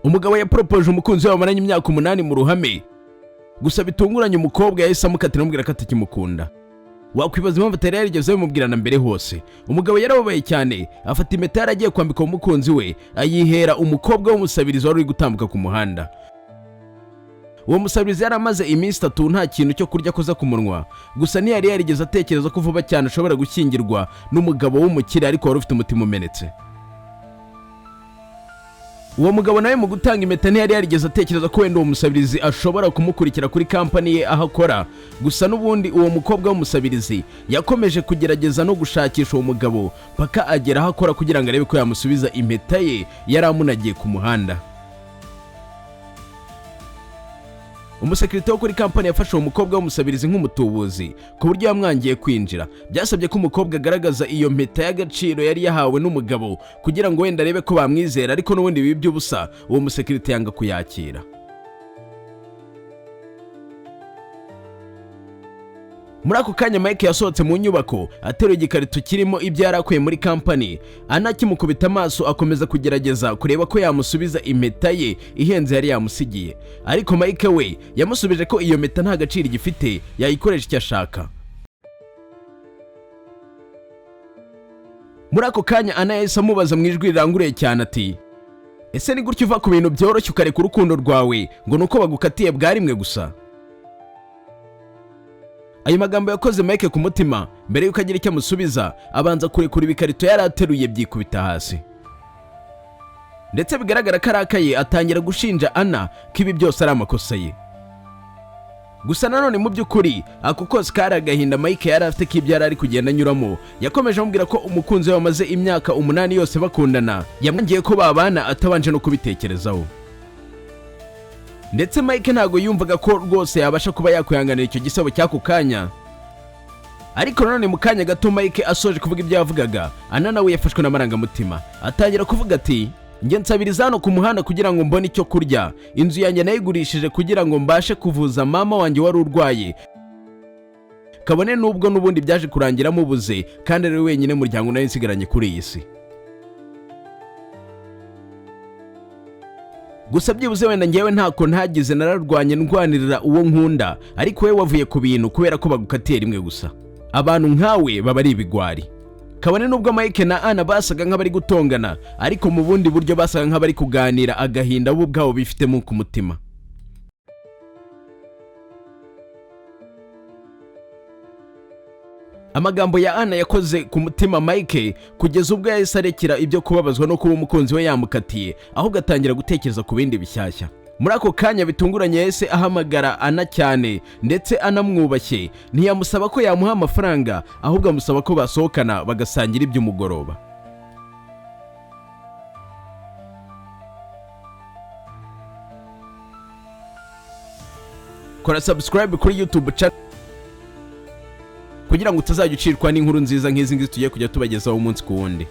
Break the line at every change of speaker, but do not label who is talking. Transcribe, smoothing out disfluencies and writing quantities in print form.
umugabo yaporopoje umukunzi we bamaranye imyaka 8 mu ruhame, gusa bitunguranye umukobwa yahise amukatira amubwira ko atakimukunda. Wakwibaza impamvu atari yarigeze bimubwirana mbere hose. Umugabo yarababaye cyane, afata impeta yaragiye kwambika umukunzi we, ayihera umukobwa w'umusabirizi wari uri gutambuka ku muhanda. Uwo musabirizi yaramaze iminsi 3 nta kintu cyo kurya koza ku munwa, gusa ntiyari yarigeze atekereza ko vuba cyane ashobora gushyingirwa n'umugabo w'umukire ariko wari ufite umutima umenetse. Uwo mugabo nawe mu gutanga impeta ntiyari yarigeze atekereza ko wenda uwo musabirizi ashobora kumukurikira kuri kampani ye aho akora, gusa n'ubundi uwo mukobwa w'umusabirizi yakomeje kugerageza no gushakisha uwo mugabo paka agera aho akora kugira ngo arebe ko yamusubiza impeta ye yari amunagiye ku muhanda. Umusekirite wo kuri kampani yafashe uwo mukobwa w'umusabirizi nk'umutubuzi ku buryo yamwangiye kwinjira. Byasabye ko umukobwa agaragaza iyo mpeta y'agaciro yari yahawe n'umugabo kugira ngo wenda arebe ko bamwizera, ariko n'ubundi bibi by'ubusa uwo musekirite yanga kuyakira. Muri ako kanya Mike yasohotse mu nyubako ateruye igikarito kirimo ibyo yarakuye muri kampani. Ana kimukubita amaso akomeza kugerageza kureba ko yamusubiza impeta ye ihenze yari yamusigiye, ariko Mike we yamusubije ko iyo mpeta nta gaciro igifite, yayikoresha icyo ashaka. Muri ako kanya Ana yahise amubaza mu ijwi riranguruye cyane ati, ese ni gutyo uva ku bintu byoroshye ukareka urukundo rwawe ngo nuko bagukatiye bwa rimwe gusa? Ayo magambo yakoze Mike ku mutima. Mbere yuko agira icyo amusubiza, abanza kurekura ibikarito yari ateruye byikubita hasi, ndetse bigaragara ko arakaye atangira gushinja Ana ko ibi byose ari amakosa ye. Gusa nanone mu by'ukuri ako kose kari agahinda Mike yari afite k'ibyo yari ari kugenda anyuramo. Yakomeje amubwira ko umukunzi we wamaze imyaka 8 yose bakundana yamwangiye ko babana atabanje no kubitekerezaho, ndetse Mike ntago yumvaga ko rwose yabasha kuba yakwihanganira icyo gisebo cy'ako kanya. Ariko nanone mu kanya gato Mike asoje kuvuga ibyo yavugaga, Ana nawe yafashwe n'amarangamutima atangira kuvuga ati, njye nsabiriza hano ku muhanda kugira ngo mbone icyo kurya, inzu yanjye nayigurishije kugira ngo mbashe kuvuza mama wanjye wari urwaye, kabone n'ubwo n'ubundi byaje kurangira mubuze kandi ari wenyine muryango nawe nsigaranye kuri iyi si. Gusa byibuze wenda ngewe ntako ntagize, nararwanye ndwanirira uwo nkunda, ariko we wavuye ku bintu kubera ko bagukatiye rimwe gusa. Abantu nkawe baba ari ibigwari. Kabone n'ubwo Mike na Ana basaga nk'abari gutongana, ariko mu bundi buryo basaga nk'abari kuganira agahinda bo ubwabo bifitemo ku mutima. Amagambo ya Ana yakoze ku mutima Mike kugeza ubwo yahise arekera ibyo kubabazwa no kuba umukunzi we yamukatiye, ahubwo atangira gutekereza ku bindi bishyashya. Muri ako kanya bitunguranye yahise ahamagara Ana cyane, ndetse anamwubashye. Ntiyamusaba ko yamuha amafaranga, ahubwo amusaba ko basohokana bagasangira iby'umugoroba. Kora subscribe kuri YouTube channel kugira ngo utazajya ucirwa n'inkuru nziza nk'izi ngizi tugiye kujya tubagezaho umunsi ku wundi.